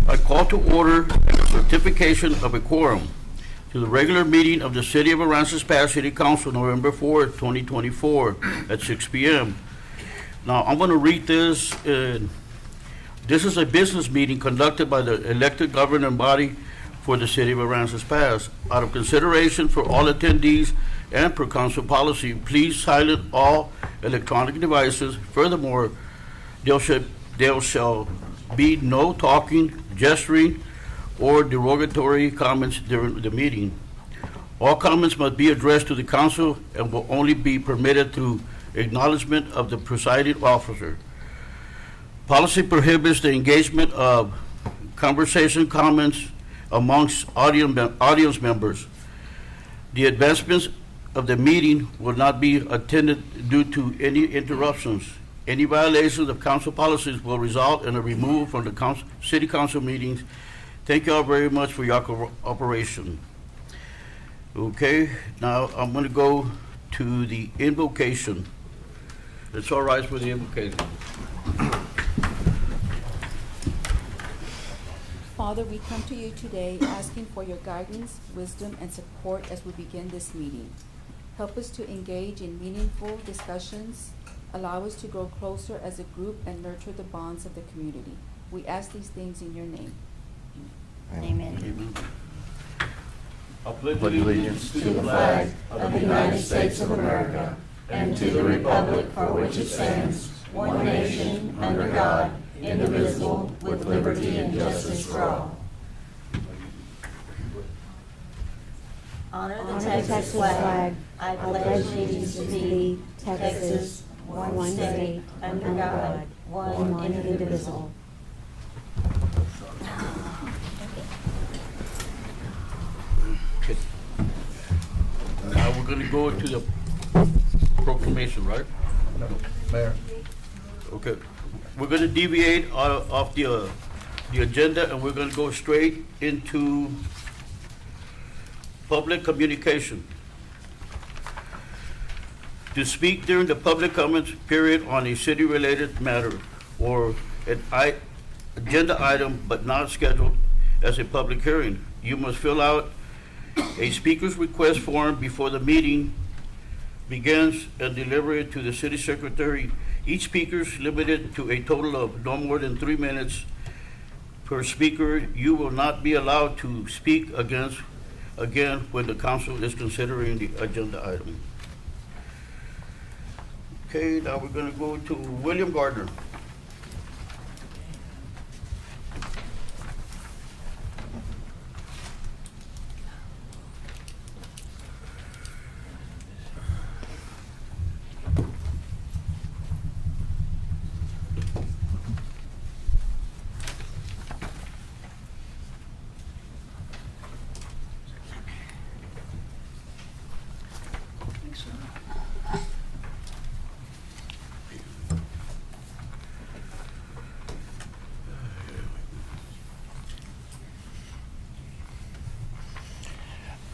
I call to order the certification of a quorum to the regular meeting of the City of Aransas Pass City Council, November 4th, 2024, at 6 p.m. Now, I'm going to read this. This is a business meeting conducted by the elected governing body for the City of Aransas Pass. Out of consideration for all attendees and per council policy, please silence all electronic devices. Furthermore, there shall be no talking, gesturing, or derogatory comments during the meeting. All comments must be addressed to the council and will only be permitted through acknowledgement of the presiding officer. Policy prohibits the engagement of conversation comments amongst audience members. The advancements of the meeting will not be attended due to any interruptions. Any violations of council policies will result in a removal from the city council meetings. Thank you all very much for your cooperation. Okay, now I'm going to go to the invocation. Let's all rise for the invocation. Father, we come to you today asking for your guidance, wisdom, and support as we begin this meeting. Help us to engage in meaningful discussions, allow us to grow closer as a group, and nurture the bonds of the community. We ask these things in your name. Amen. Amen. I pledge allegiance to the flag of the United States of America and to the republic for which it stands, one nation, under God, indivisible, with liberty and justice for all. Honor the Texas flag. I pledge allegiance to thee, Texas, one state, under God, one indivisible. Now we're going to go to the proclamation, right? No, Mayor. Okay. We're going to deviate off the agenda, and we're going to go straight into public communication. To speak during the public comments period on a city-related matter or an agenda item but not scheduled as a public hearing, you must fill out a speaker's request form before the meeting begins and deliver it to the city secretary. Each speaker is limited to a total of no more than 3 minutes per speaker. You will not be allowed to speak again when the council is considering the agenda item. Okay, now we're going to go to William Gardner.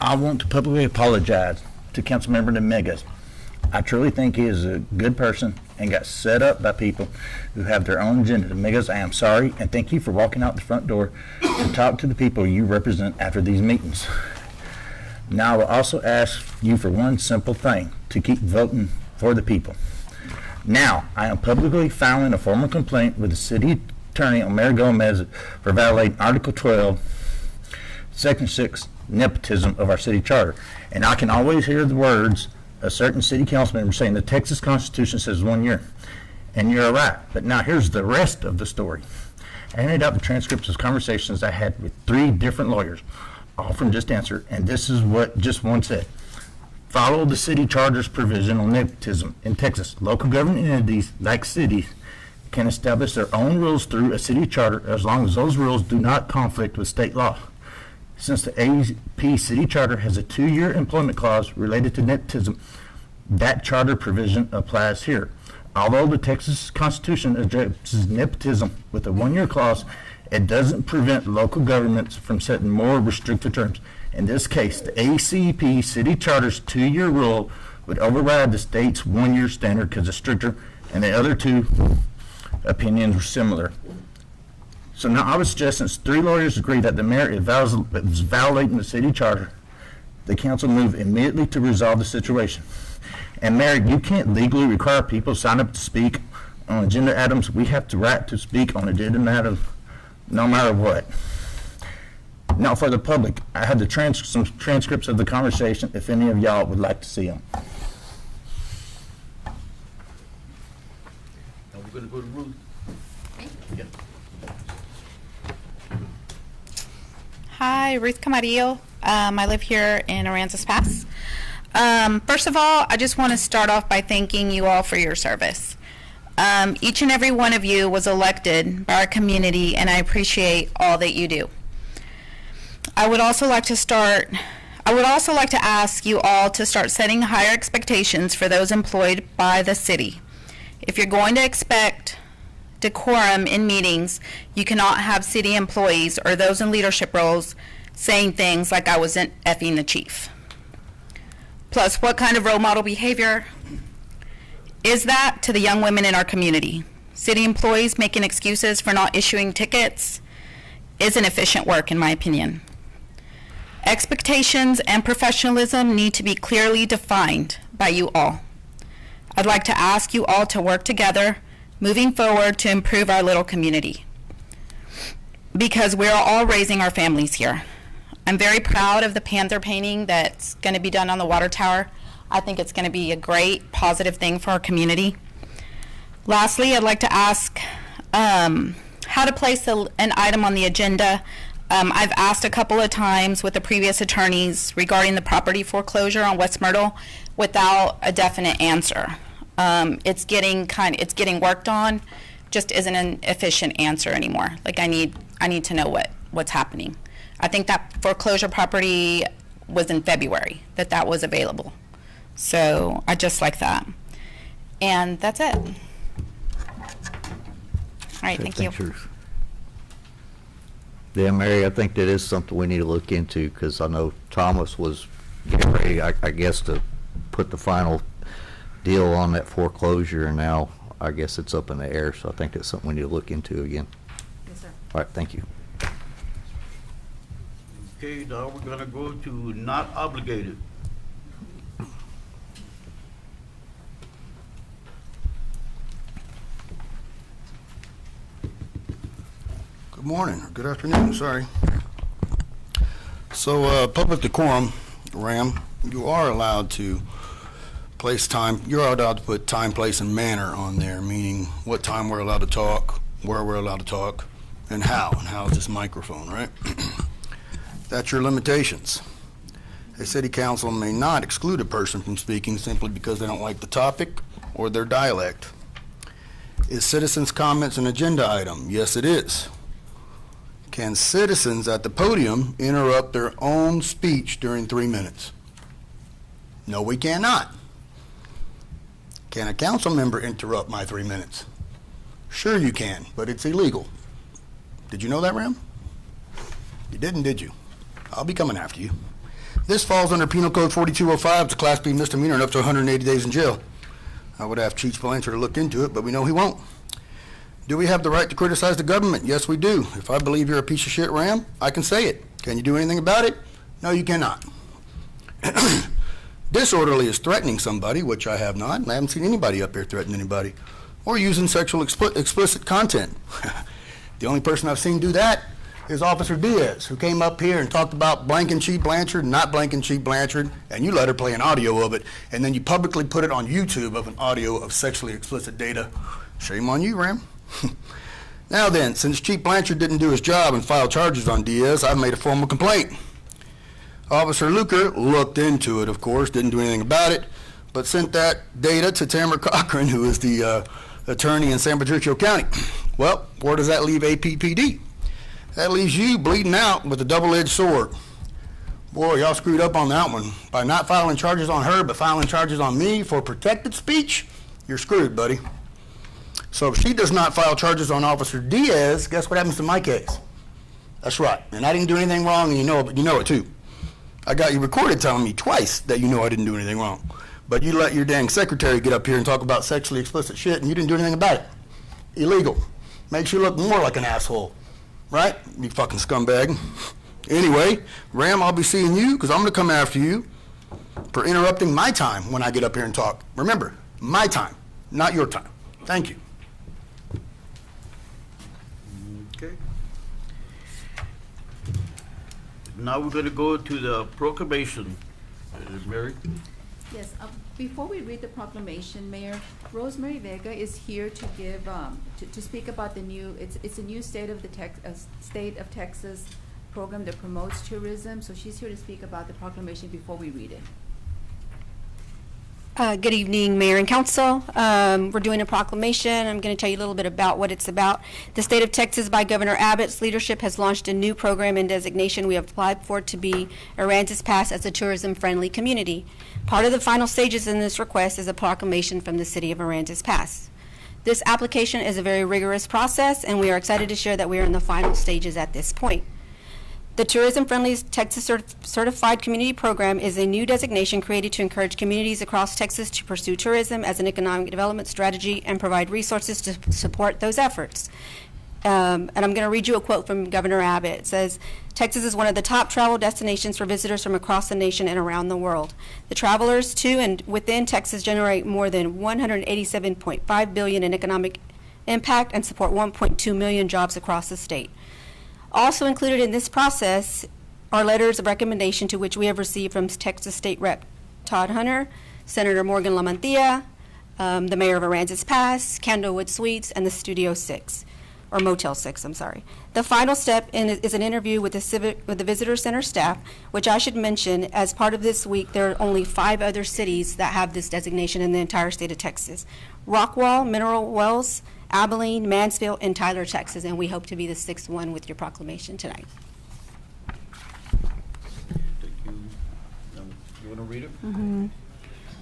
I want to publicly apologize to Councilmember Dominguez. I truly think he is a good person and got set up by people who have their own agenda. Dominguez, I am sorry, and thank you for walking out the front door to talk to the people you represent after these meetings. Now, I will also ask you for one simple thing, to keep voting for the people. Now, I am publicly filing a formal complaint with the city attorney, Mayor Gomez, for violating Article 12, Section 6, nepotism of our city charter. And I can always hear the words a certain city council member saying the Texas Constitution says 1 year. And you're right. But now here's the rest of the story. I handed out the transcripts of conversations I had with 3 different lawyers, all from Just Answer, and this is what just one said. Follow the city charter's provision on nepotism. In Texas, local government entities, like cities, can establish their own rules through a city charter as long as those rules do not conflict with state law. Since the AP City Charter has a 2-year employment clause related to nepotism, that charter provision applies here. Although the Texas Constitution addresses nepotism with a 1-year clause, it doesn't prevent local governments from setting more restrictive terms. In this case, the ACP City Charter's 2-year rule would override the state's 1-year standard because it's stricter, and the other 2 opinions were similar. So now I was suggesting, since 3 lawyers agree that the mayor is violating the city charter, the council move immediately to resolve the situation. And Mayor, you can't legally require people to sign up to speak on agenda items. We have the right to speak on agenda matters no matter what. Now for the public, I had some transcripts of the conversation if any of y'all would like to see them. Now we're gonna go to Ruth. Yeah. Hi, Ruth Camarillo. I live here in Aransas Pass. First of all, I just want to start off by thanking you all for your service. Each and every one of you was elected by our community, and I appreciate all that you do. I would also like to ask you all to start setting higher expectations for those employed by the city. If you're going to expect decorum in meetings, you cannot have city employees or those in leadership roles saying things like I wasn't effing the chief. Plus, what kind of role model behavior is that to the young women in our community? City employees making excuses for not issuing tickets isn't efficient work, in my opinion. Expectations and professionalism need to be clearly defined by you all. I'd like to ask you all to work together moving forward to improve our little community, because we're all raising our families here. I'm very proud of the Panther painting that's going to be done on the water tower. I think it's going to be a great positive thing for our community. Lastly, I'd like to ask how to place an item on the agenda. I've asked a couple of times with the previous attorneys regarding the property foreclosure on West Myrtle without a definite answer. It's getting worked on, just isn't an efficient answer anymore. Like I need to know what's happening. I think that foreclosure property was in February that was available. So I just like that. And that's it. All right, thank you. Thanks, Ruth. Yeah, Mary, I think that is something we need to look into, because I know Thomas was getting ready, I guess, to put the final deal on that foreclosure, and now I guess it's up in the air, so I think that's something we need to look into again. Yes, sir. All right, thank you. Okay, now we're gonna go to not obligated. Good morning, or good afternoon, sorry. So, public decorum, Ram, you are allowed to place time, you're allowed to put time, place, and manner on there, meaning what time we're allowed to talk, where we're allowed to talk, and how is this microphone, right? That's your limitations. A city council may not exclude a person from speaking simply because they don't like the topic or their dialect. Is citizens' comments an agenda item? Yes, it is. Can citizens at the podium interrupt their own speech during 3 minutes? No, we cannot. Can a council member interrupt my 3 minutes? Sure you can, but it's illegal. Did you know that, Ram? You didn't, did you? I'll be coming after you. This falls under Penal Code 4205. It's a Class B misdemeanor and up to 180 days in jail. I would have Chief Blanchard look into it, but we know he won't. Do we have the right to criticize the government? Yes, we do. If I believe you're a piece of shit, Ram, I can say it. Can you do anything about it? No, you cannot. Disorderly is threatening somebody, which I have not, and I haven't seen anybody up here threaten anybody, or using sexual explicit content. The only person I've seen do that is Officer Diaz, who came up here and talked about blanking Chief Blanchard, not blanking Chief Blanchard, and you let her play an audio of it, and then you publicly put it on YouTube of an audio of sexually explicit data. Shame on you, Ram. Now then, since Chief Blanchard didn't do his job and file charges on Diaz, I've made a formal complaint. Officer Luker looked into it, of course, didn't do anything about it, but sent that data to Tamara Cochran, who is the attorney in San Patricio County. Well, where does that leave APPD? That leaves you bleeding out with a double-edged sword. Boy, y'all screwed up on that one. By not filing charges on her, but filing charges on me for protected speech, you're screwed, buddy. So if she does not file charges on Officer Diaz, guess what happens to my case? That's right. And I didn't do anything wrong, and you know it too. I got you recorded telling me twice that you know I didn't do anything wrong. But you let your dang secretary get up here and talk about sexually explicit shit, and you didn't do anything about it. Illegal. Makes you look more like an asshole. right? You fucking scumbag. Anyway, Ram, I'll be seeing you because I'm going to come after you for interrupting my time when I get up here and talk. Remember, my time, not your time. Thank you. Okay. Now we're going to go to the proclamation. Mary? Yes, before we read the proclamation, Mayor, Rosemary Vega is here to give, to speak about the new, it's a new State of Texas program that promotes tourism, so she's here to speak about the proclamation before we read it. Good evening, Mayor and Council. We're doing a proclamation. I'm going to tell you a little bit about what it's about. The state of Texas, by Governor Abbott's leadership, has launched a new program and designation we have applied for to be Aransas Pass as a tourism-friendly community. Part of the final stages in this request is a proclamation from the city of Aransas Pass. This application is a very rigorous process, and we are excited to share that we are in the final stages at this point. The Tourism-Friendly Texas Certified Community Program is a new designation created to encourage communities across Texas to pursue tourism as an economic development strategy and provide resources to support those efforts. And I'm going to read you a quote from Governor Abbott. It says, "Texas is one of the top travel destinations for visitors from across the nation and around the world. The travelers to and within Texas generate more than $187.5 billion in economic impact and support 1.2 million jobs across the state. Also included in this process are letters of recommendation to which we have received from Texas State Rep Todd Hunter, Senator Morgan Lamantia, the Mayor of Aransas Pass, Candlewood Suites, and the Studio 6, or Motel 6, I'm sorry. The final step is an interview with the Visitor Center staff, which I should mention, as part of this week, there are only 5 other cities that have this designation in the entire state of Texas: Rockwall, Mineral Wells, Abilene, Mansfield, and Tyler, Texas, and we hope to be the 6th one with your proclamation tonight." Thank you. You want to read it?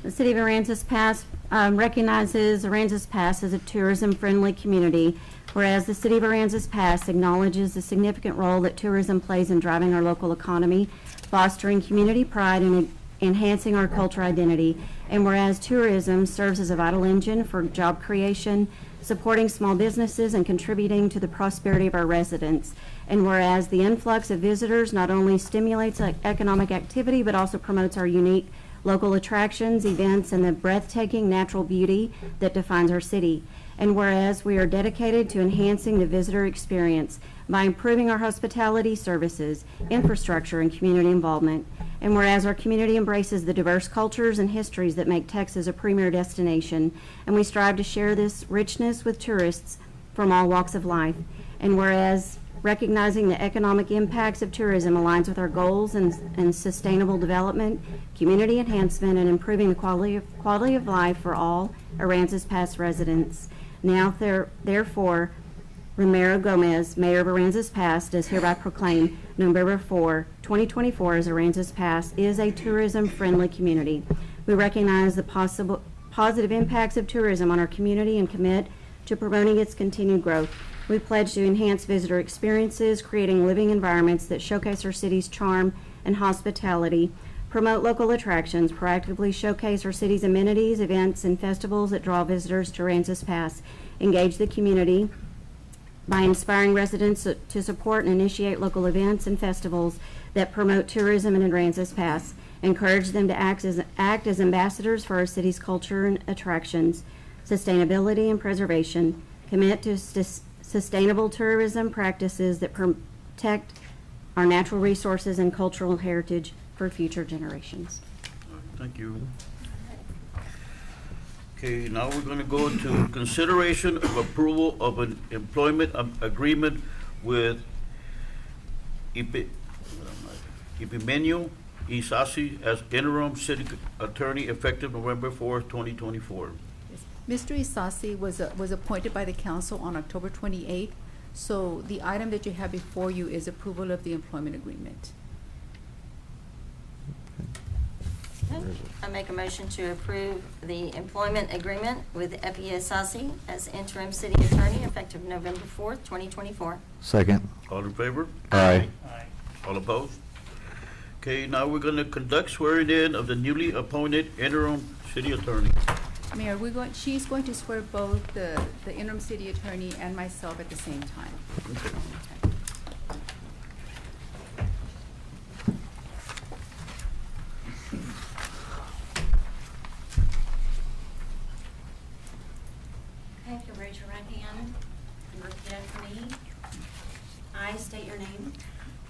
The City of Aransas Pass recognizes Aransas Pass as a tourism-friendly community, whereas the City of Aransas Pass acknowledges the significant role that tourism plays in driving our local economy, fostering community pride, and enhancing our cultural identity, and whereas tourism serves as a vital engine for job creation, supporting small businesses, and contributing to the prosperity of our residents. And whereas the influx of visitors not only stimulates economic activity, but also promotes our unique local attractions, events, and the breathtaking natural beauty that defines our city. And whereas we are dedicated to enhancing the visitor experience by improving our hospitality services, infrastructure, and community involvement. And whereas our community embraces the diverse cultures and histories that make Texas a premier destination, and we strive to share this richness with tourists from all walks of life. And whereas recognizing the economic impacts of tourism aligns with our goals and sustainable development, community enhancement, and improving the quality of life for all Aransas Pass residents. Now, therefore, Romero Gomez, Mayor of Aransas Pass, does hereby proclaim November 4, 2024 as Aransas Pass is a tourism-friendly community. We recognize the positive impacts of tourism on our community and commit to promoting its continued growth. We pledge to enhance visitor experiences, creating living environments that showcase our city's charm and hospitality, promote local attractions, proactively showcase our city's amenities, events, and festivals that draw visitors to Aransas Pass, engage the community by inspiring residents to support and initiate local events and festivals that promote tourism in Aransas Pass, encourage them to act as ambassadors for our city's culture and attractions, sustainability and preservation, commit to sustainable tourism practices that protect our natural resources and cultural heritage for future generations. Thank you. Okay, now we're going to go to consideration of approval of an employment agreement with Epimenio Isasi as interim city attorney effective November 4th, 2024. Mr. Isasi was appointed by the council on October 28th, so the item that you have before you is approval of the employment agreement. I make a motion to approve the employment agreement with Epi Isasi as interim city attorney effective November 4th, 2024. Second. All in favor? Aye. All opposed? Okay, now we're going to conduct swearing in of the newly appointed interim city attorney. Mayor, she's going to swear both the interim city attorney and myself at the same time. Okay. I state your name.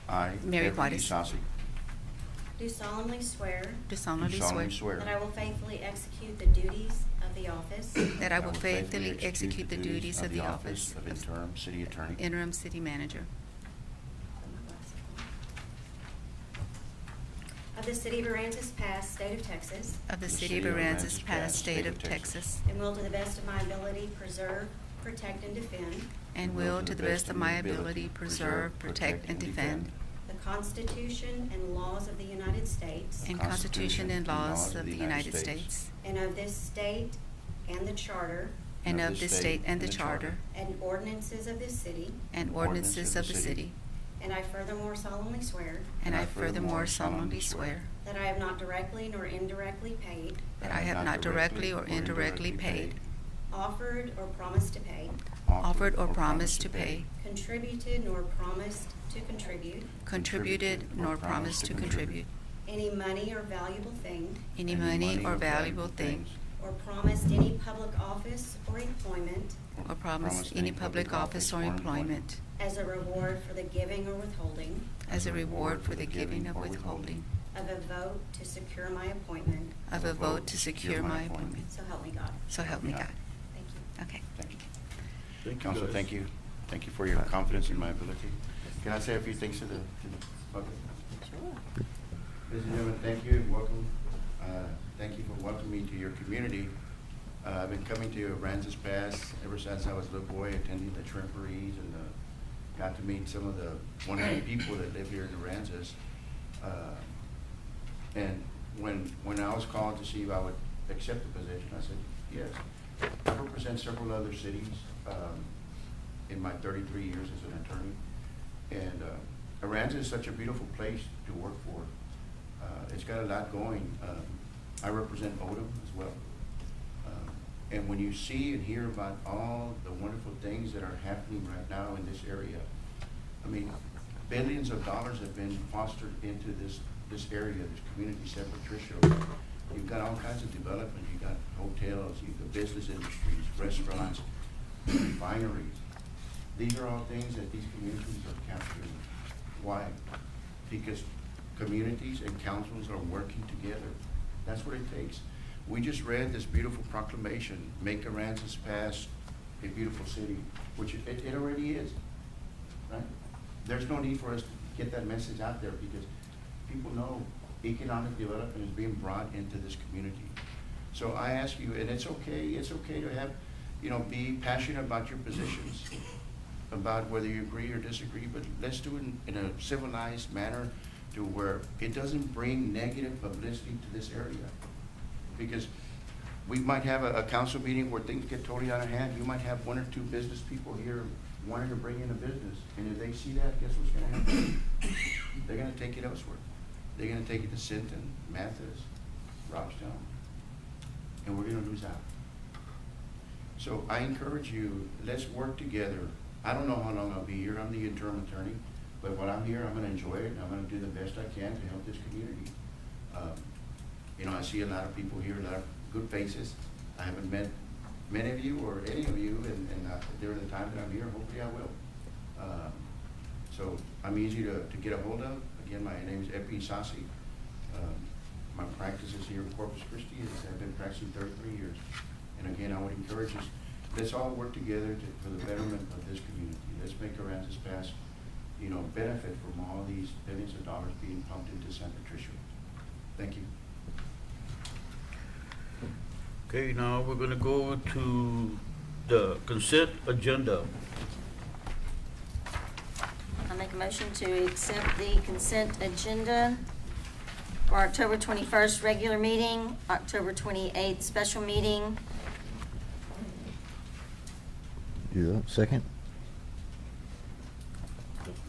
I, Mary Edward Juarez. Isasi, Do solemnly swear do solemnly swear that I will faithfully execute the duties of the office that I will faithfully execute the duties of the office of of Interim City Attorney Interim City Manager of the City of Aransas Pass, State of Texas, of the City of Aransas Pass, State of Texas, and will to the best of my ability preserve, protect, and defend and will, to the best of my ability, preserve, protect, and defend the Constitution and laws of the United States and Constitution and laws of the United States and of this state and the charter and of this state and the charter and ordinances of this city, and ordinances of the city. and I furthermore solemnly swear And I furthermore solemnly swear that I have not directly nor indirectly paid, that I have not directly or indirectly paid, offered or promised to pay, offered or promised to pay, contributed nor promised to contribute contributed nor promised to contribute any money or valuable thing, any money or valuable thing, or promised any public office or employment or promised any public office or employment as a reward for the giving or withholding as a reward for the giving or withholding of a vote to secure my appointment. of a vote to secure my appointment. So help me God. So help me God. Thank you. Okay. Thank you. Thank you, Council, guys. thank you. Thank you for your confidence in my ability. Can I say a few things to the public? Sure. Ladies and gentlemen, thank you and welcome. Thank you for welcoming me to your community. I've been coming to Aransas Pass ever since I was a little boy, attending the shrimperies, and got to meet some of the wonderful people that live here in Aransas. And when I was called to see if I would accept the position, I said yes. I represent several other cities in my 33 years as an attorney, and Aransas is such a beautiful place to work for. It's got a lot going. I represent Odom as well. And when you see and hear about all the wonderful things that are happening right now in this area, I mean, billions of dollars have been fostered into this area, this community, San Patricio. You've got all kinds of development. You've got hotels, you've got business industries, restaurants, refineries. These are all things that these communities are capturing. Why? Because communities and councils are working together. That's what it takes. We just read this beautiful proclamation, make Aransas Pass a beautiful city, which it already is, right? There's no need for us to get that message out there because people know economic development is being brought into this community. So I ask you, and it's okay to have, be passionate about your positions, about whether you agree or disagree, but let's do it in a civilized manner to where it doesn't bring negative publicity to this area. Because we might have a council meeting where things get totally out of hand. You might have one or two business people here wanting to bring in a business. And if they see that, guess what's gonna happen? They're gonna take it elsewhere. They're gonna take it to Sinton, Mathis, Robstown, and we're gonna lose out. So I encourage you, let's work together. I don't know how long I'll be here. I'm the interim attorney, but while I'm here, I'm gonna enjoy it, and I'm gonna do the best I can to help this community. I see a lot of people here, a lot of good faces. I haven't met many of you or any of you, and during the time that I'm here, hopefully I will. So I'm easy to get a hold of. Again, my name is Edward Isasi. My practice is here in Corpus Christi. I've been practicing 33 years. And again, I would encourage us, let's all work together for the betterment of this community. Let's make Aransas Pass, benefit from all these billions of dollars being pumped into San Patricio. Thank you. Okay, now we're gonna go to the consent agenda. I'll make a motion to accept the consent agenda for October 21st regular meeting, October 28th special meeting. Yeah, second?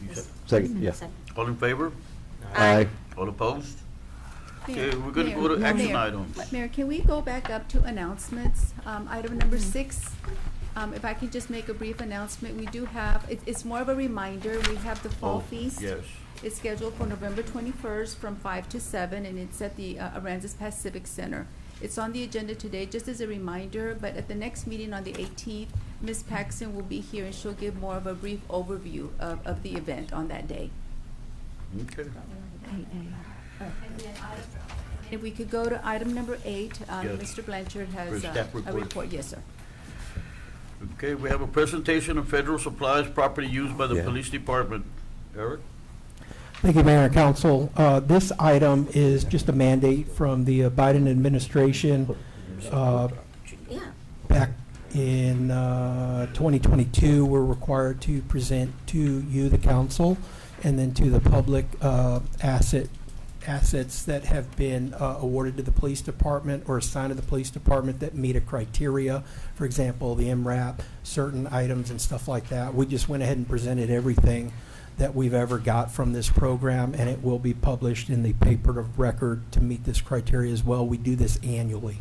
You said- Second, yeah. All in favor? Aye. All opposed? Okay, Mayor, we're gonna go to Mayor, action Mayor, items. Mayor, can we go back up to announcements? Item number 6, if I could just make a brief announcement, we do have, it's more of a reminder, we have the Fall Oh, Feast. yes. It's scheduled for November 21st from 5 to 7, and it's at the Aransas Pass Civic Center. It's on the agenda today, just as a reminder, but at the next meeting on the 18th, Ms. Paxton will be here and she'll give more of a brief overview of the event on that day. Okay. If we could go to item number 8, Yes. Mr. Blanchard For has staff a report. report. Yes, sir. Okay, we have a presentation of federal supplies property used by the Yeah. police department. Eric? Thank you, Mayor and Council. This item is just a mandate from the Biden administration. Back in 2022, we're required to present to you, the council, and then to the public assets that have been awarded to the police department or assigned to the police department that meet a criteria. For example, the MRAP, certain items and stuff like that. We just went ahead and presented everything that we've ever got from this program, and it will be published in the paper of record to meet this criteria as well. We do this annually.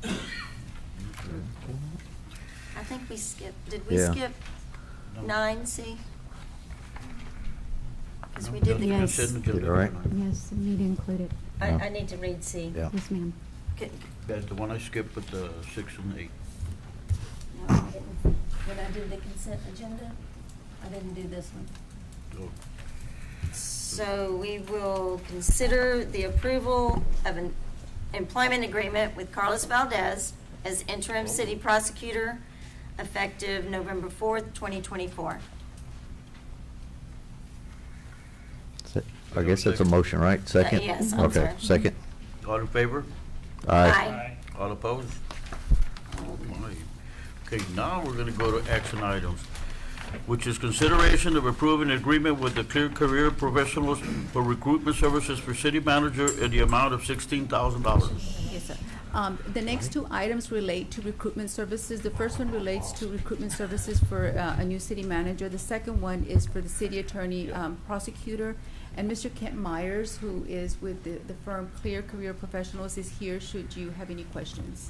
I think we skipped, did we Yeah. skip No. 9C? Because we No, did the, Yes. consent agenda. Did all right? Yes, you need to include it. I need to read C. Yeah. Yes, ma'am. Could- That's the one I skipped with the 6 and 8. No, I didn't. When I did the consent agenda, I didn't do this one. Oh. So we will consider the approval of an employment agreement with Carlos Valdez as interim city prosecutor effective November 4th, 2024. I guess that's a motion, right? Second? Yes, I'm Okay, sorry. second. All in favor? Aye. All opposed? Oh, my. Okay, now we're gonna go to action items, which is consideration of approving an agreement with the Clear Career Professionals for recruitment services for city manager in the amount of $16,000. Yes, sir. The next 2 items relate to recruitment services. The first one relates to recruitment services for a new city manager. The second one is for the city attorney prosecutor. And Mr. Kent Myers, who is with the firm Clear Career Professionals, is here should you have any questions.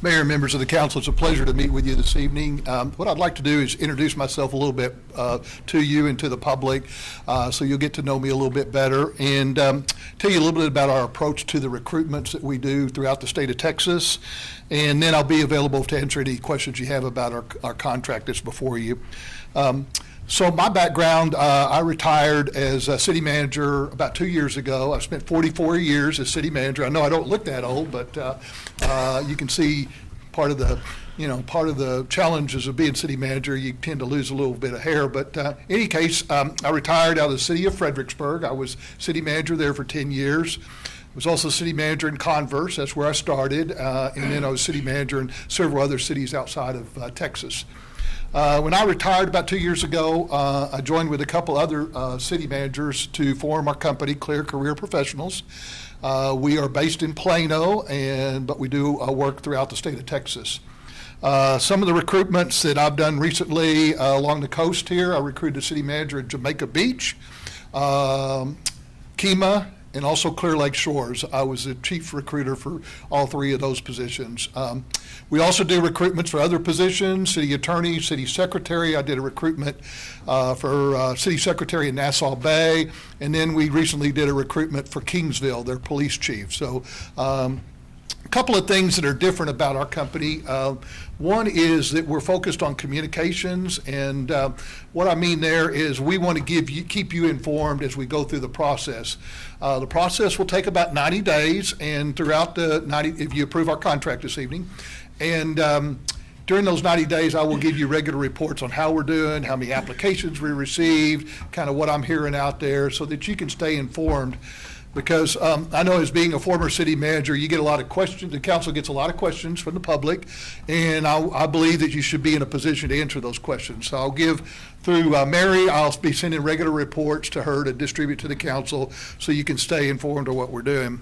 Mayor and members of the council, it's a pleasure to meet with you this evening. What I'd like to do is introduce myself a little bit to you and to the public, so you'll get to know me a little bit better, and tell you a little bit about our approach to the recruitments that we do throughout the state of Texas. And then I'll be available to answer any questions you have about our contract that's before you. So my background, I retired as a city manager about 2 years ago. I've spent 44 years as city manager. I know I don't look that old, but you can see part of the challenges of being city manager. You tend to lose a little bit of hair. But in any case, I retired out of the city of Fredericksburg. I was city manager there for 10 years. I was also city manager in Converse. That's where I started. And then I was city manager in several other cities outside of Texas. When I retired about 2 years ago, I joined with a couple other city managers to form our company, Clear Career Professionals. We are based in Plano, but we do work throughout the state of Texas. Some of the recruitments that I've done recently along the coast here, I recruited a city manager in Jamaica Beach, Kemah, and also Clear Lake Shores. I was the chief recruiter for all 3 of those positions. We also do recruitments for other positions, city attorney, city secretary. I did a recruitment for city secretary in Nassau Bay, and then we recently did a recruitment for Kingsville, their police chief. So a couple of things that are different about our company. One is that we're focused on communications, and what I mean there is we want to keep you informed as we go through the process. The process will take about 90 days, and throughout the 90, if you approve our contract this evening, and during those 90 days, I will give you regular reports on how we're doing, how many applications we received, kind of what I'm hearing out there, so that you can stay informed. Because I know as being a former city manager, you get a lot of questions, the council gets a lot of questions from the public, and I believe that you should be in a position to answer those questions. So I'll give through Mary, I'll be sending regular reports to her to distribute to the council so you can stay informed of what we're doing.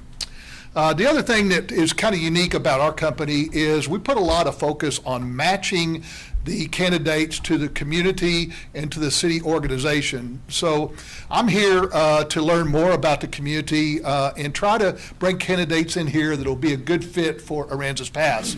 The other thing that is kind of unique about our company is we put a lot of focus on matching the candidates to the community and to the city organization. So I'm here to learn more about the community and try to bring candidates in here that will be a good fit for Aransas Pass.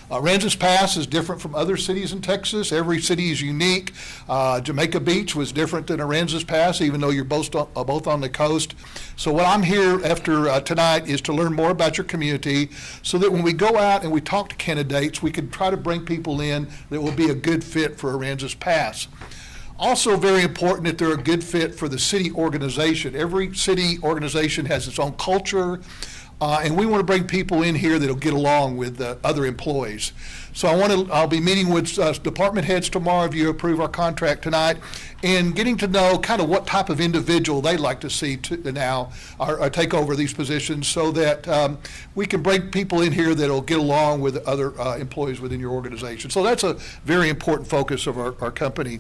Aransas Pass is different from other cities in Texas. Every city is unique. Jamaica Beach was different than Aransas Pass, even though you're both on the coast. So what I'm here after tonight is to learn more about your community so that when we go out and we talk to candidates, we can try to bring people in that will be a good fit for Aransas Pass. Also very important that they're a good fit for the city organization. Every city organization has its own culture, and we want to bring people in here that'll get along with other employees. So I'll be meeting with department heads tomorrow if you approve our contract tonight, and getting to know kind of what type of individual they'd like to see now or take over these positions, so that we can bring people in here that'll get along with other employees within your organization. So that's a very important focus of our company.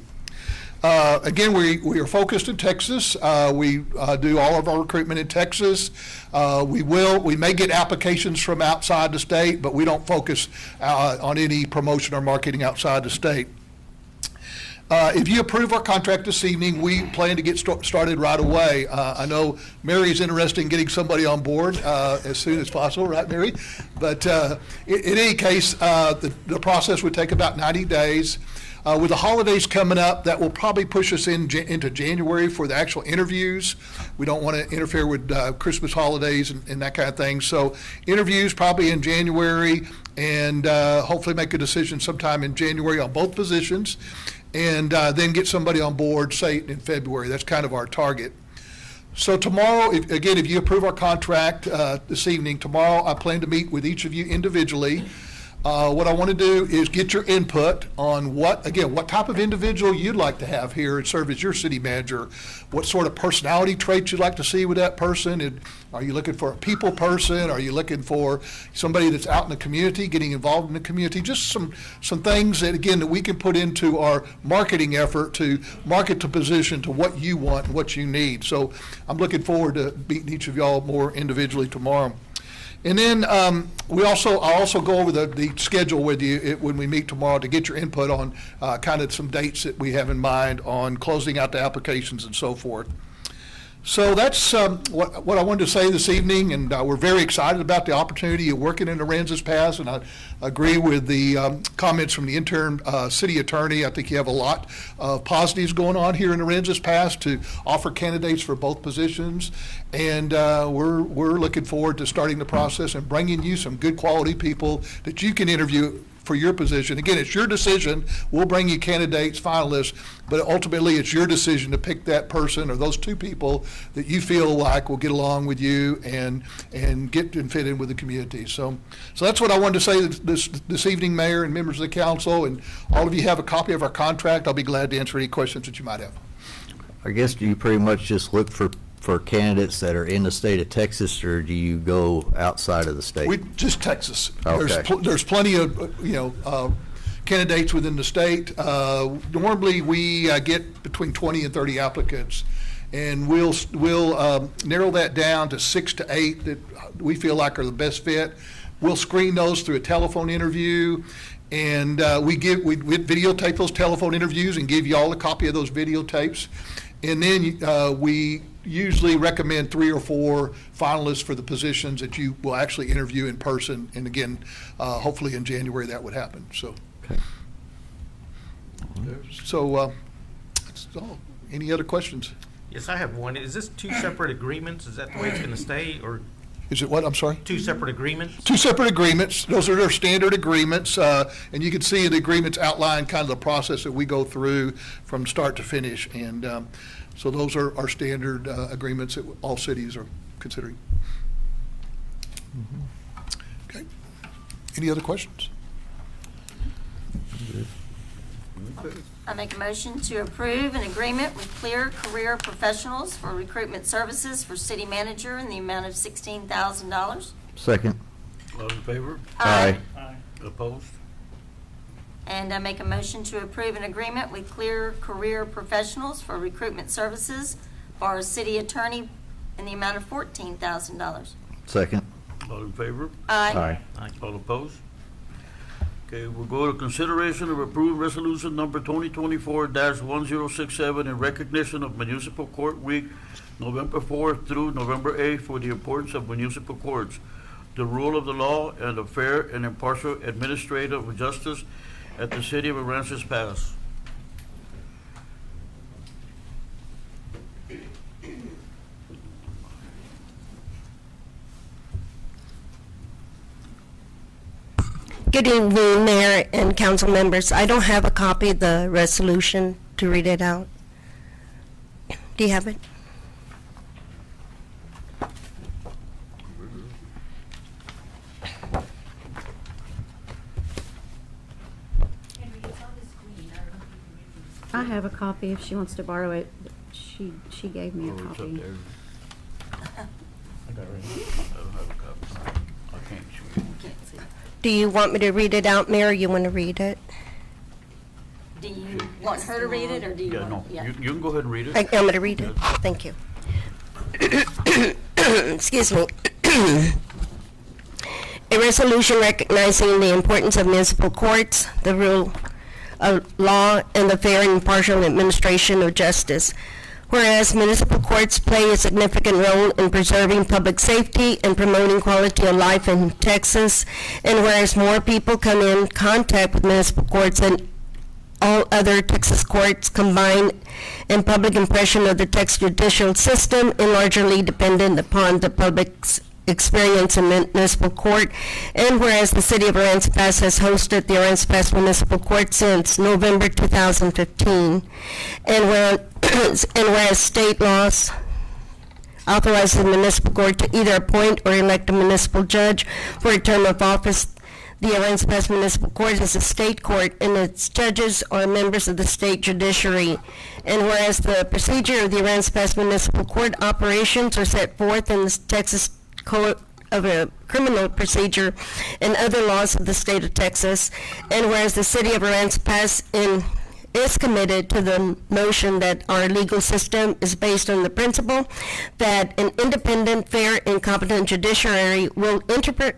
Again, we are focused in Texas. We do all of our recruitment in Texas. We may get applications from outside the state, but we don't focus on any promotion or marketing outside the state. If you approve our contract this evening, we plan to get started right away. I know Mary's interested in getting somebody on board as soon as possible, right, Mary? But in any case, the process would take about 90 days. With the holidays coming up, that will probably push us into January for the actual interviews. We don't want to interfere with Christmas holidays and that kind of thing. So interviews probably in January, and hopefully make a decision sometime in January on both positions, and then get somebody on board, say, in February. That's kind of our target. So tomorrow, if you approve our contract this evening, tomorrow I plan to meet with each of you individually. What I want to do is get your input on what type of individual you'd like to have here and serve as your city manager. What sort of personality traits you'd like to see with that person. And are you looking for a people person? Are you looking for somebody that's out in the community, getting involved in the community? Just some things that, again, that we can put into our marketing effort to market the position to what you want and what you need. So I'm looking forward to meeting each of y'all more individually tomorrow. And then I'll also go over the schedule with you when we meet tomorrow to get your input on kind of some dates that we have in mind on closing out the applications and so forth. So that's what I wanted to say this evening, and we're very excited about the opportunity of working in Aransas Pass, and I agree with the comments from the interim city attorney. I think you have a lot of positives going on here in Aransas Pass to offer candidates for both positions, and we're looking forward to starting the process and bringing you some good quality people that you can interview for your position. Again, it's your decision. We'll bring you candidates, finalists, but ultimately it's your decision to pick that person or those two people that you feel like will get along with you and get and fit in with the community. So that's what I wanted to say this evening, Mayor and members of the council, and all of you have a copy of our contract. I'll be glad to answer any questions that you might have. I guess, do you pretty much just look for candidates that are in the state of Texas, or do you go outside of the state? Just Texas. Okay. There's plenty of candidates within the state. Normally we get between 20 and 30 applicants, and we'll narrow that down to 6 to 8 that we feel like are the best fit. We'll screen those through a telephone interview, and we videotape those telephone interviews and give you all a copy of those videotapes. And then we usually recommend 3 or 4 finalists for the positions that you will actually interview in person. And again, hopefully in January that would happen. So, Okay. That's all. Any other questions? Yes, I have one. Is this 2 separate agreements? Is that the way it's going to stay, or Is it what? I'm sorry? 2 separate agreements? 2 separate agreements. Those are their standard agreements, and you can see the agreements outline kind of the process that we go through from start to finish. And so those are our standard agreements that all cities are considering. Okay. Any other questions? I make a motion to approve an agreement with Clear Career Professionals for recruitment services for city manager in the amount of $16,000. Second. All in favor? Aye. Opposed? And I make a motion to approve an agreement with Clear Career Professionals for recruitment services for our city attorney in the amount of $14,000. Second. All in favor? Aye. All opposed? Okay, we'll go to consideration of approved resolution number 2024-1067 in recognition of Municipal Court Week, November 4th through November 8th for the importance of municipal courts. the rule of the law and the fair and impartial administrative justice at the City of Aransas Pass. Good evening, Mayor and council members. I don't have a copy of the resolution to read it out. Do you have it? I have a copy if she wants to borrow it. She gave me a Oh, it's up copy. there. I got it right here. I don't have a copy. I can't show you. Do you want me to read it out, Mayor, or you want to read it? Do you want her to read it, or do you Yeah, want? no, you can go ahead and read it. I'm going to read it. Thank you. Excuse me. A resolution recognizing the importance of municipal courts, the rule of law, and the fair and impartial administration of justice. Whereas municipal courts play a significant role in preserving public safety and promoting quality of life in Texas, and whereas more people come in contact with municipal courts than all other Texas courts combined, and public impression of the Texas judicial system is largely dependent upon the public's experience in municipal court, and whereas the City of Aransas Pass has hosted the Aransas Pass Municipal Court since November 2015, and whereas state laws authorizes the municipal court to either appoint or elect a municipal judge for a term of office, the Aransas Pass Municipal Court is a state court, and its judges are members of the state judiciary. And whereas the procedure of the Aransas Pass Municipal Court operations are set forth in the Texas Code of a Criminal Procedure and other laws of the state of Texas, and whereas the City of Aransas Pass is committed to the notion that our legal system is based on the principle that an independent, fair, and competent judiciary will interpret,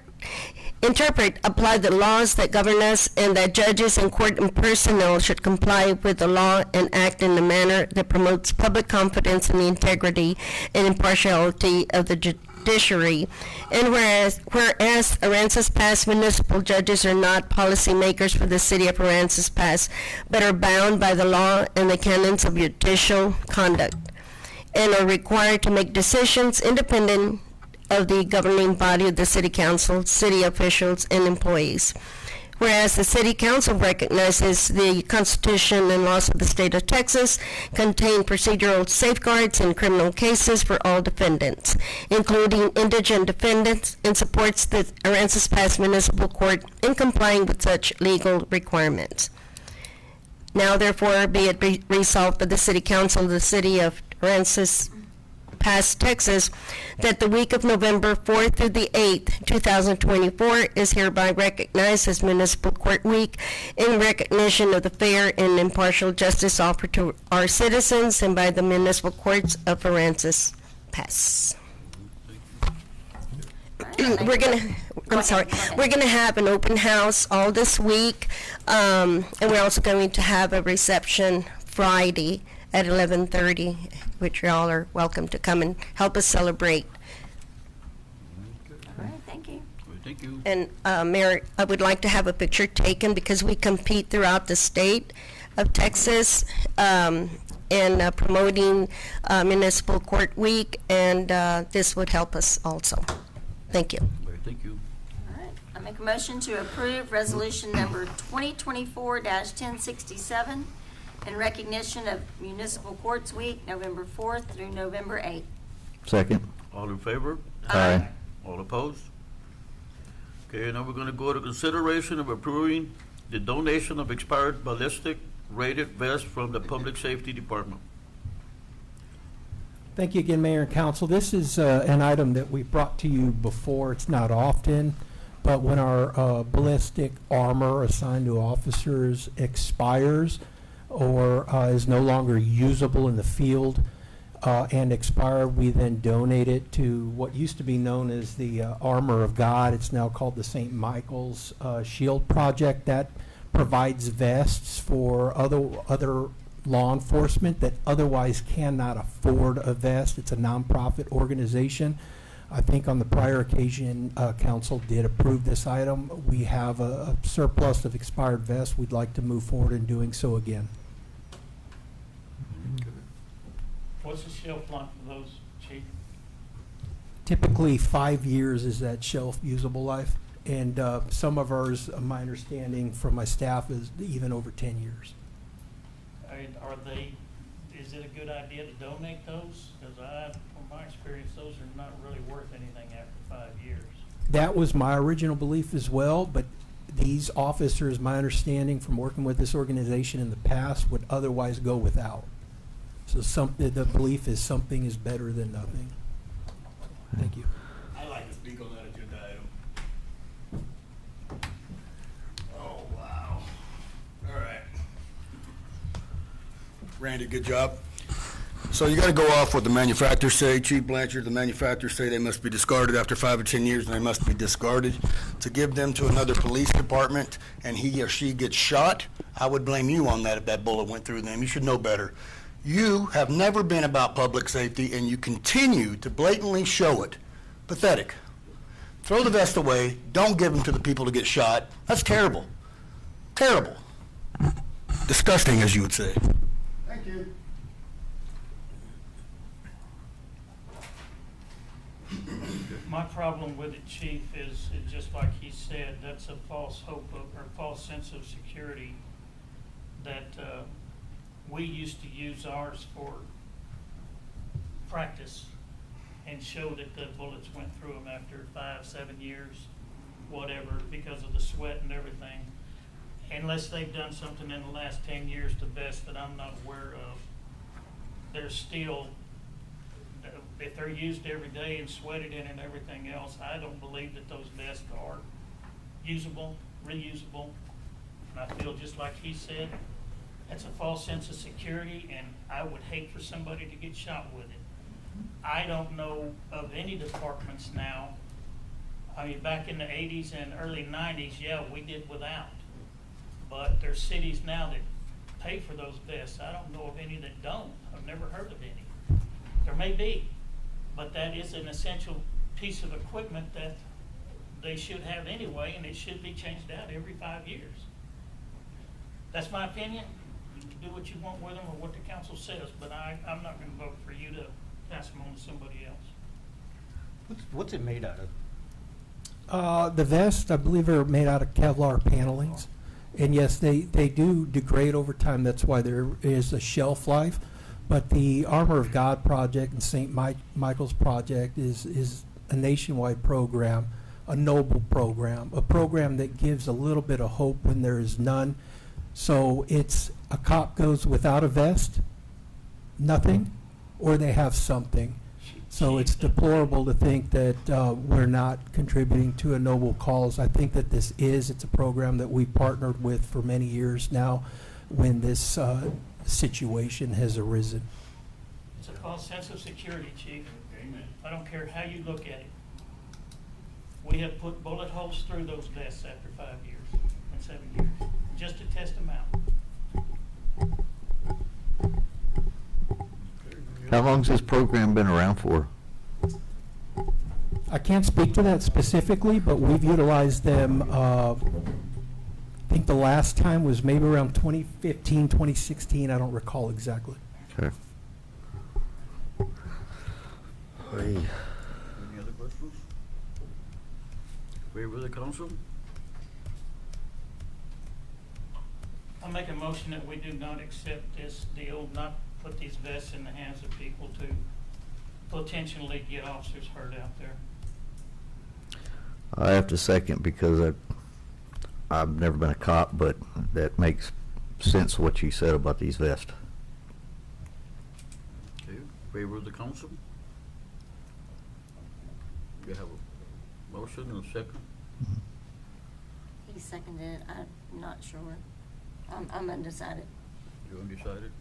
apply the laws that govern us, and that judges and court and personnel should comply with the law and act in a manner that promotes public confidence in the integrity and impartiality of the judiciary. And whereas Aransas Pass municipal judges are not policymakers for the City of Aransas Pass, but are bound by the law and the canons of judicial conduct, and are required to make decisions independent of the governing body of the City Council, city officials, and employees. Whereas the City Council recognizes the Constitution and laws of the state of Texas contain procedural safeguards in criminal cases for all defendants, including indigent defendants, and supports the Aransas Pass Municipal Court in complying with such legal requirements. Now therefore be it resolved by the City Council of the City of Aransas Pass, Texas, that the week of November 4th through the 8th, 2024 is hereby recognized as Municipal Court Week in recognition of the fair and impartial justice offered to our citizens and by the municipal courts of Aransas Pass. We're gonna have an open house all this week, and we're also going to have a reception Friday at 11:30, which y'all are welcome to come and help us celebrate. All right, thank you. Thank you. And Mayor, I would like to have a picture taken because we compete throughout the state of Texas in promoting Municipal Court Week, and this would help us also. Thank you. Thank you. All right, I make a motion to approve resolution number 2024-1067 in recognition of Municipal Courts Week, November 4th through November 8th. Second. All in favor? Aye. All opposed? Okay, now we're going to go to consideration of approving the donation of expired ballistic rated vest from the Public Safety Department. Thank you again, Mayor and Council. This is an item that we brought to you before. It's not often, but when our ballistic armor assigned to officers expires or is no longer usable in the field and expired, we then donate it to what used to be known as the Armor of God. It's now called the St. Michael's Shield Project. That provides vests for other law enforcement that otherwise cannot afford a vest. It's a nonprofit organization. I think on the prior occasion, council did approve this item. We have a surplus of expired vests. We'd like to move forward in doing so again. What's the shelf life of those, Chief? Typically, 5 years is that shelf usable life, and some of ours, my understanding from my staff, is even over 10 years. Is it a good idea to donate those? Because from my experience, those are not really worth anything after 5 years. That was my original belief as well, but these officers, my understanding from working with this organization in the past, would otherwise go without. So the belief is something is better than nothing. Thank you. I'd like to speak on that agenda item. Oh, wow. All right. Randy, good job. So you got to go off what the manufacturers say. Chief Blanchard, the manufacturers say they must be discarded after 5 or 10 years, and they must be discarded. To give them to another police department and he or she gets shot, I would blame you on that if that bullet went through them. You should know better. You have never been about public safety, and you continue to blatantly show it. Pathetic. Throw the vest away. Don't give them to the people to get shot. That's terrible. Terrible. Disgusting, as you would say. Thank you. My problem with it, Chief, is just like he said, that's a false hope or false sense of security that we used to use ours for practice and show that the bullets went through them after 5, 7 years, whatever, because of the sweat and everything. Unless they've done something in the last 10 years to vests that I'm not aware of, they're still, if they're used every day and sweated in and everything else, I don't believe that those vests are usable, reusable. And I feel just like he said, that's a false sense of security, and I would hate for somebody to get shot with it. I don't know of any departments now. I mean, back in the 80s and early 90s, yeah, we did without. But there's cities now that pay for those vests. I don't know of any that don't. I've never heard of any. There may be, but that is an essential piece of equipment that they should have anyway, and it should be changed out every 5 years. That's my opinion. You can do what you want with them or what the council says, but I'm not going to vote for you to pass them on to somebody else. What's it made out of? The vests, I believe, are made out of Kevlar panelings. And yes, they do degrade over time. That's why there is a shelf life. But the Armor of God project and St. Michael's project is a nationwide program, a noble program, a program that gives a little bit of hope when there is none. So it's a cop goes without a vest, nothing, or they have something. So it's deplorable to think that we're not contributing to a noble cause. I think that it's a program that we've partnered with for many years now when this situation has arisen. It's a false sense of security, Chief. Amen. I don't care how you look at it. We have put bullet holes through those vests after 5 years and 7 years, just to test them out. How long's this program been around for? I can't speak to that specifically, but we've utilized them, I think the last time was maybe around 2015, 2016, I don't recall exactly. Okay. Any other questions? Favor of the council? I'll make a motion that we do not accept this deal, not put these vests in the hands of people to potentially get officers hurt out there. I have to second because I've never been a cop, but that makes sense what you said about these vests. Okay, favor of the council? You have a motion and a second? He seconded it. I'm not sure. I'm undecided. You're undecided?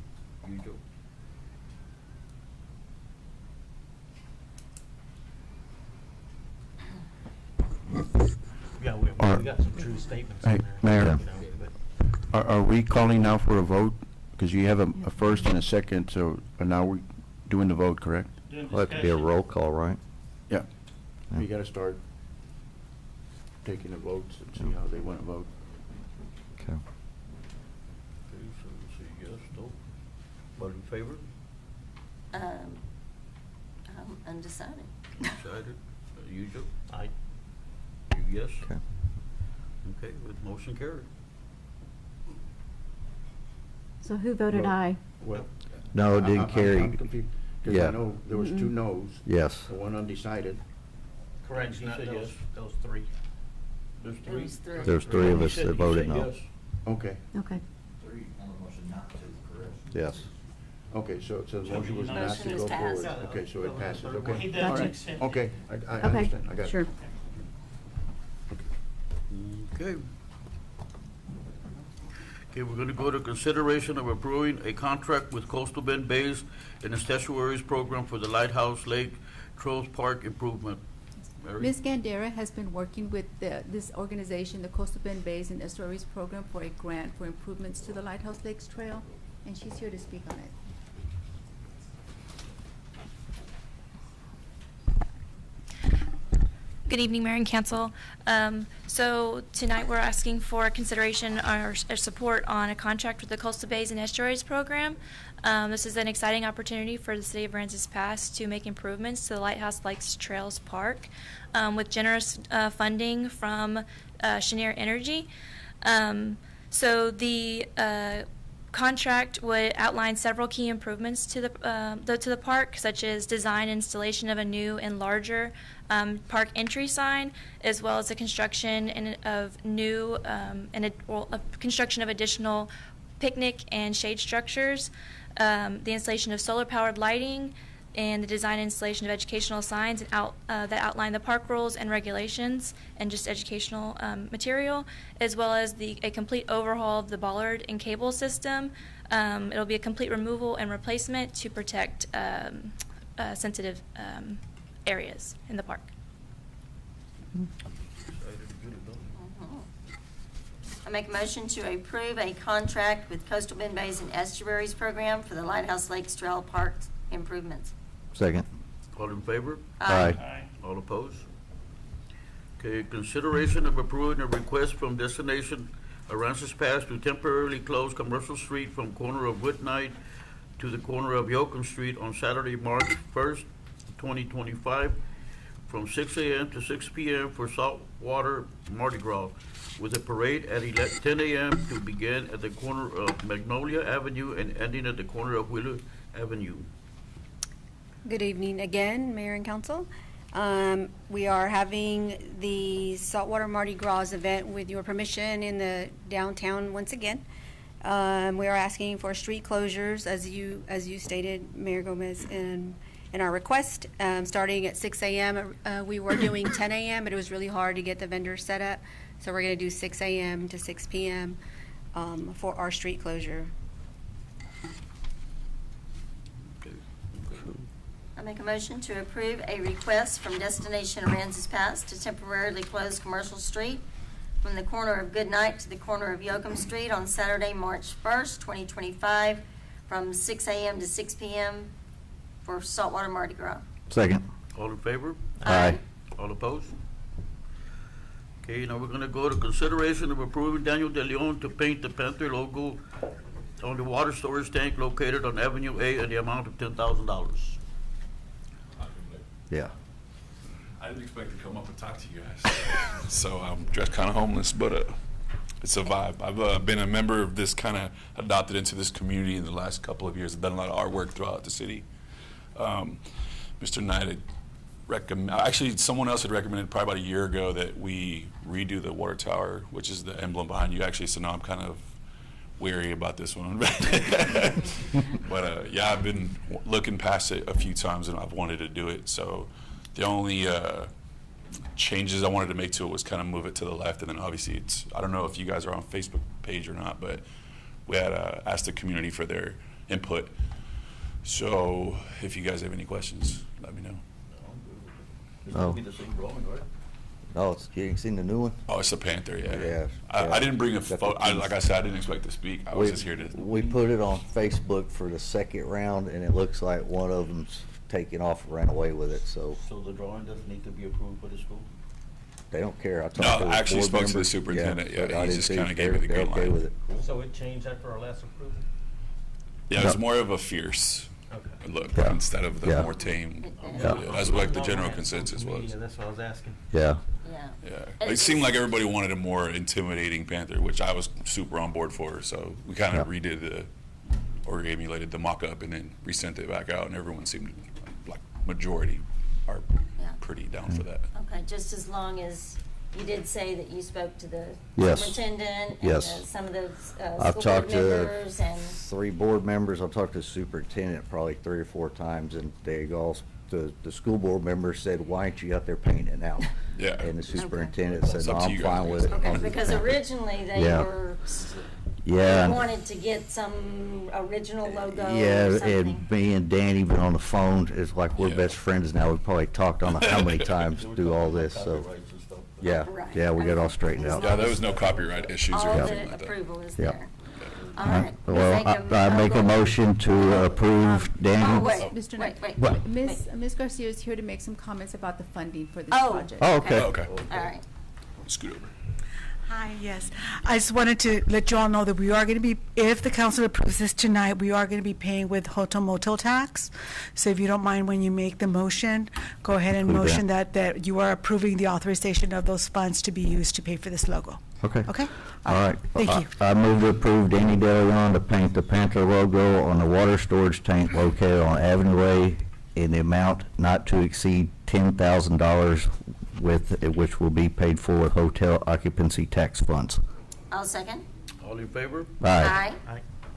You, Joe? Yeah, we got some true statements in Hey, there. Mayor, You know, but are we calling now for a vote? Because you have a first and a second, so now we're doing the vote, correct? Doing Well, that could be a discussion. roll call, right? Yeah. You gotta start taking the votes and see how they wanna vote. Okay. Okay, so we'll see yes, no. All in favor? I'm undecided. Decided. You, Joe? Aye. You, yes? Okay. Okay, with motion carried. So who voted aye? Well. No, it didn't carry. I'm confused, because Yeah. I know there was two noes. Yes. The one undecided. Correct, He not said those, yes. those three. There's There was three. There's three of He us said- that he voted said no. yes. Okay, Okay. Yes. okay, so the motion was not Motion to was go forward. passed. Okay, so it passes, He okay. doesn't Gotcha. accept it. Okay, I Okay, understand, I got it. sure. Okay. Okay, we're gonna go to consideration of approving a contract with Coastal Bend Bays and its estuaries program for the Lighthouse Lake Trails Park improvement. Mary? Ms. Gandera has been working with this organization, the Coastal Bend Bays and Estuaries Program, for a grant for improvements to the Lighthouse Lakes Trail, and she's here to speak on it. Good evening, Mayor and Council. So tonight we're asking for consideration or support on a contract with the Coastal Bays and Estuaries Program. This is an exciting opportunity for the City of Aransas Pass to make improvements to the Lighthouse Lakes Trails Park with generous funding from Cheniere Energy. So the contract would outline several key improvements to the park, such as design and installation of a new and larger park entry sign, as well as the construction of construction of additional picnic and shade structures, the installation of solar-powered lighting, and the design and installation of educational signs that outline the park rules and regulations and just educational material, as well as a complete overhaul of the bollard and cable system. It'll be a complete removal and replacement to protect sensitive areas in the park. I make a motion to approve a contract with Coastal Bend Bays and Estuaries Program for the Lighthouse Lakes Trail Park improvements. Second. All in favor? Aye. Aye. All opposed? Okay, consideration of approving a request from Destination Aransas Pass to temporarily close Commercial Street from corner of Whitnight to the corner of Yoakum Street on Saturday, March 1st, 2025, from 6 a.m. to 6 p.m. for saltwater Mardi Gras, with a parade at 10 a.m. to begin at the corner of Magnolia Avenue and ending at the corner of Wheeler Avenue. Good evening again, Mayor and Council. We are having the Saltwater Mardi Gras event with your permission in the downtown once again. We are asking for street closures, as you stated, Mayor Gomez, in our request, starting at 6 a.m. We were doing 10 a.m., but it was really hard to get the vendors set up, so we're going to do 6 a.m. to 6 p.m. For our street closure. I make a motion to approve a request from Destination Aransas Pass to temporarily close Commercial Street from the corner of Goodnight to the corner of Yoakum Street on Saturday, March 1st, 2025, from 6 a.m. to 6 p.m. for Saltwater Mardi Gras. Second. All in favor? Aye. All opposed? Okay, now we're gonna go to consideration of approving Daniel De Leon to paint the Panther logo on the water storage tank located on Avenue A in the amount of $10,000. Yeah. I didn't expect to come up and talk to you guys. So I'm dressed kind of homeless, but it's a vibe. I've been a member of this, kind of adopted into this community in the last couple of years. I've done a lot of artwork throughout the city. Mr. Knight had actually someone else had recommended probably about a year ago that we redo the water tower, which is the emblem behind you actually, so now I'm kind of weary about this one. But yeah, I've been looking past it a few times and I've wanted to do it. So the only changes I wanted to make to it was kind of move it to the left, and then obviously I don't know if you guys are on Facebook page or not, but we had asked the community for their input. So if you guys have any questions, let me know. It's gonna be the same drawing, right? Oh, you ain't seen the new one? Oh, it's a Panther, yeah. Yeah. I didn't bring a Got the photo. Like I said, I didn't expect to speak. I was just here to. We put it on Facebook for the second round, and it looks like one of them's taken off and ran away with it, so So the drawing doesn't need to be approved by the school? they don't care. I No, talked to the I actually board spoke to the members. superintendent, but yeah, I he did just too. kinda gave me the They're green okay light. with it. So it changed after our last approval? Yeah, it was more of a fierce look Yeah. instead of the Yeah. more tame. Yeah. That's what like the general consensus Yeah, was. that's what I was asking. Yeah. Yeah, it seemed like everybody wanted a more intimidating panther, which I was super on board for. So we kind of redid or emulated the mock-up and then resent it back out, and everyone seemed like majority are pretty down for that. Okay, just as long as you did say that you spoke to the Yes. superintendent Yes. and some of the I've school board talked to members and. 3 board members. I've talked to the superintendent probably 3 or 4 times, and they all, the school board members said, "Why aren't you out there painting it now?" Yeah. And the superintendent said, It's "No, up to I'm you fine guys. with it." Okay, I'll just because paint it." originally they Yeah. were, Yeah, they and- wanted to get some original logo Yeah, or something. and me and Danny been on the phone. It's like we're best friends now. We've probably talked on how many times to do all this, so. Yeah, yeah, we got it all straightened out. Yeah, there was no copyright issues or All anything the like that. approval is Yeah. there. All right. Well, I make a motion to approve Danny. Mr. Wait, Knight, wait, What? Ms. Garcia is here to make some comments about the funding for this Oh. project. Oh, okay. Okay. All right. Scoot over. Hi, yes. I just wanted to let you all know that we are going to be, if the council approves this tonight, we are going to be paying with hotel motel tax. So if you don't mind, when you make the motion, go ahead and Include motion that you are approving the authorization of those funds to be used to pay for this logo. Okay. Okay? All right. Thank you. I move to approve Danny DeLeon to paint the Panther logo on the water storage tank located on Avenue Way in the amount not to exceed $10,000 which will be paid for with hotel occupancy tax funds. I'll second. All in favor? Aye.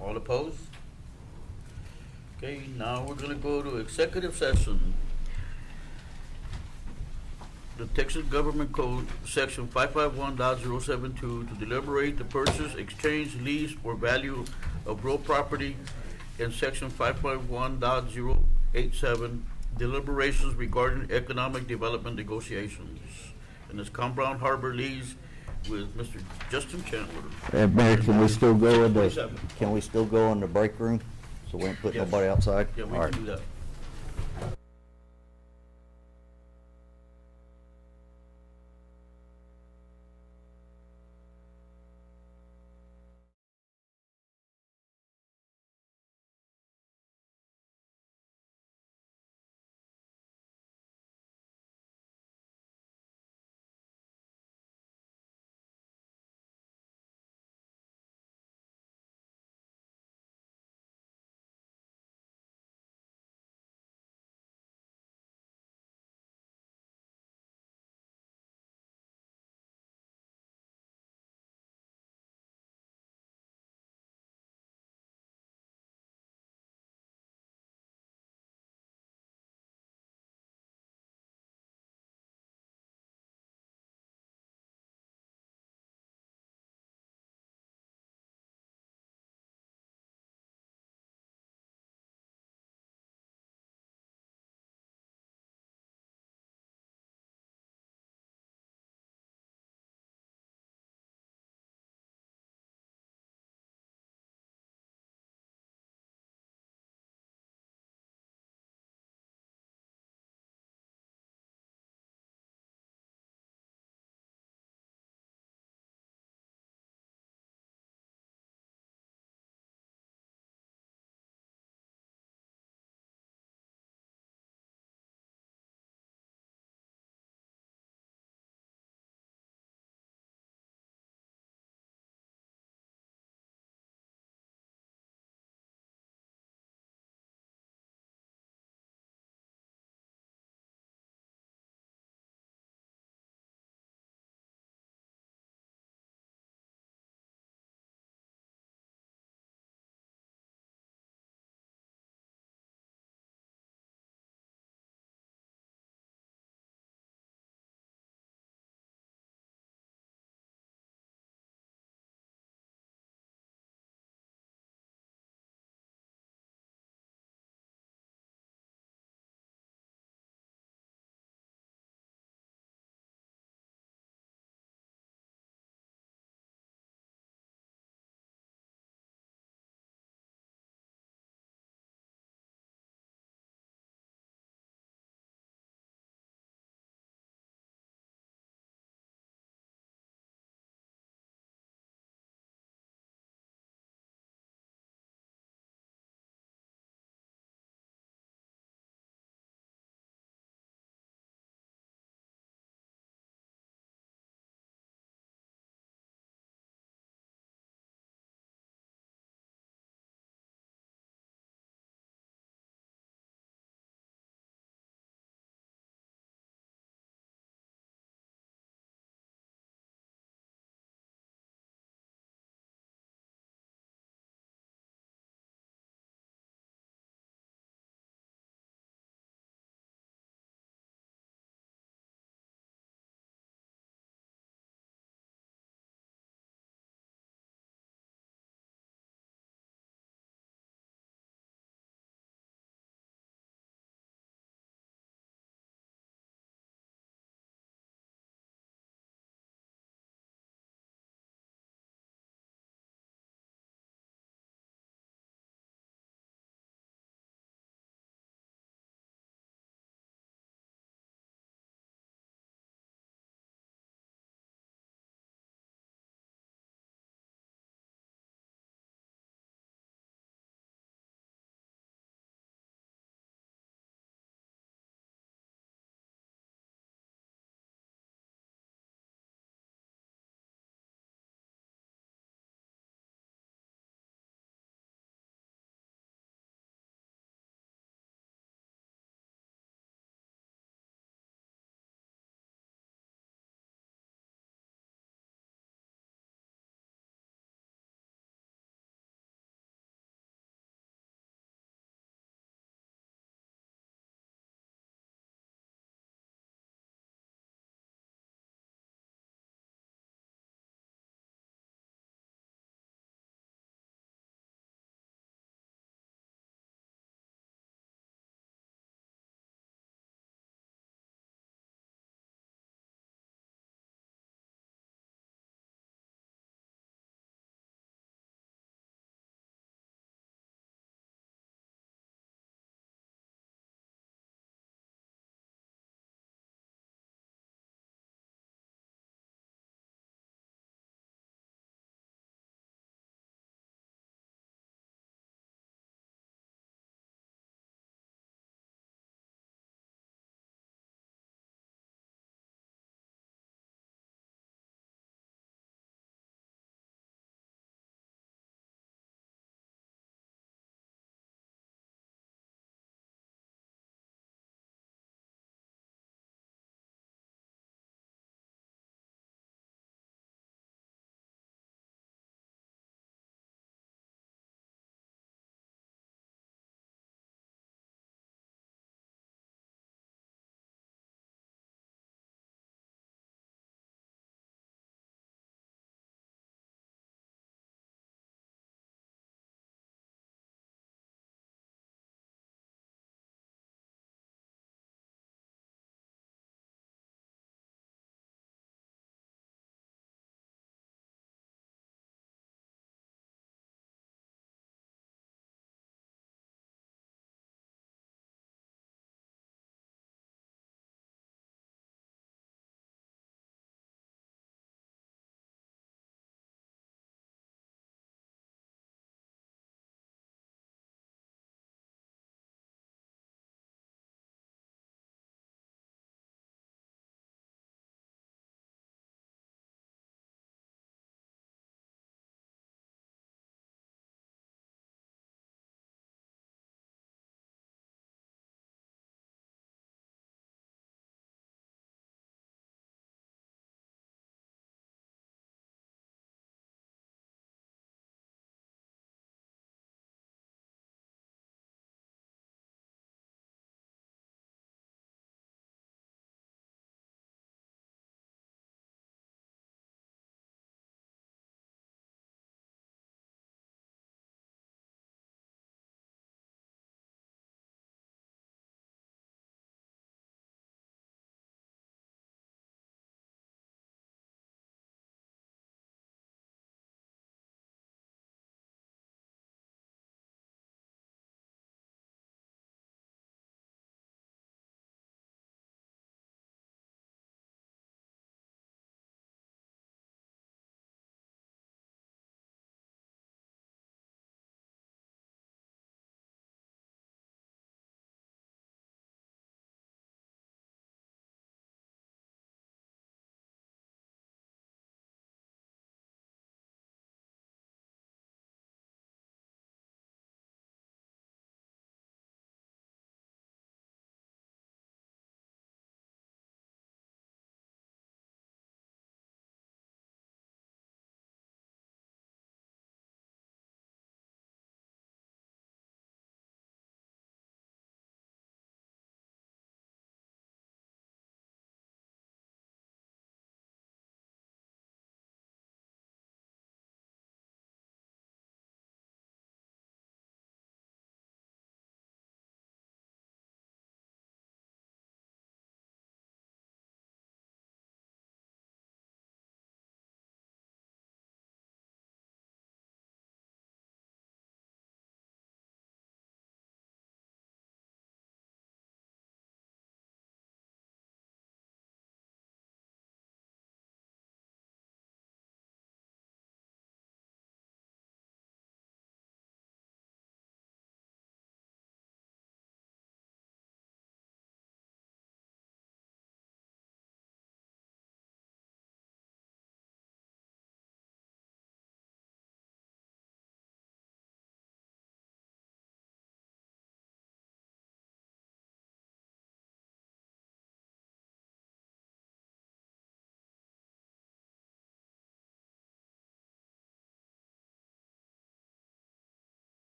All opposed? Okay, now we're gonna go to executive session. The Texas Government Code, Section 551.072, to deliberate the purchase, exchange, lease, or value of real property, and Section 551.087, deliberations regarding economic development negotiations. And it's Brown Harbor lease with Mr. Justin Chandler. Mayor, can we still go in the, 27. can we still go in the break room? So we ain't put Yes. nobody outside? Yeah, we All can right. do that.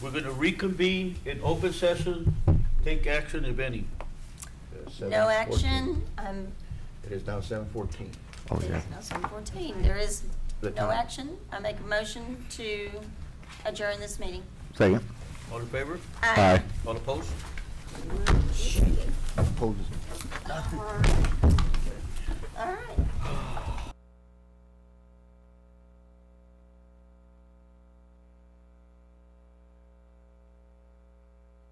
We're gonna reconvene in open session, take action if any. No action. It is now 7:14. Oh, It yeah. is now 7:14. There is The no time. action. I make a motion to adjourn this meeting. Second. All in favor? Aye. All opposed? Opposed? All right.